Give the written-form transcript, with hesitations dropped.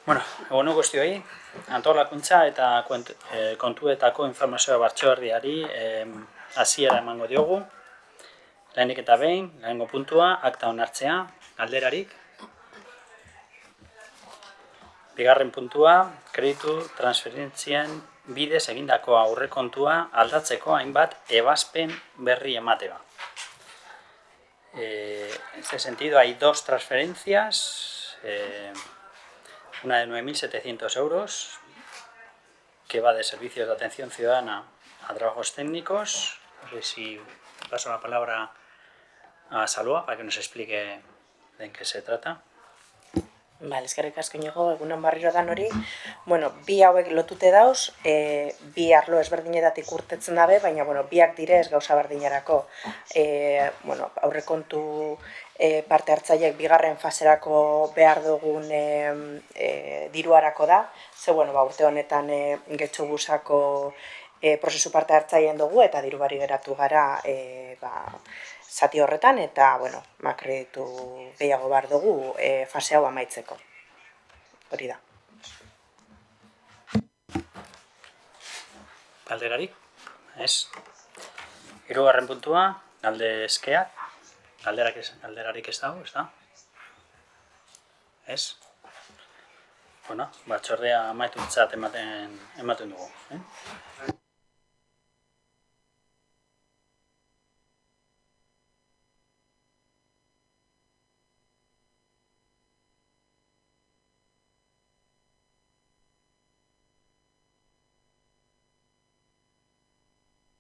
Bueno, egunon guztioi, antolakuntza eta kontuetako informazioa batzordeari hasiera emango diogu. Lehenik eta behin, lehenengo puntua, akta onartzea, galderarik. Bigarren puntua, kreditu transferentzien bidez egindako aurrekontua aldatzeko hainbat ebazpen berri ematea. En este sentido hay dos transferencias, una de 9.700 euros, que va de servicios de atención ciudadana a trabajos técnicos. No sé si paso la palabra a Salua para que nos explique de en qué se trata. Vale, eskerrik asko Iñigo, egunon berriro danori. Bueno, bi hauek lotute dauz, bi arlo ezberdinetatik urtetzen dabe, baina biak direz gauza berdinerako. Aurrekontu parte hartzaileek bigarren faserako behar dugun diruarako da. Ze, urte honetan getxobusako prozesu parte hartzaileen dugu eta diru bari geratu gara zati horretan eta, kreditu gehiago behar dugu fase hau amaitzeko. Hori da. Galderarik? Ez. Hirugarren puntua, galde eskeak. Galderarik ez dago, ez da? Ez? Batzordea amaitutzat ematen dugu.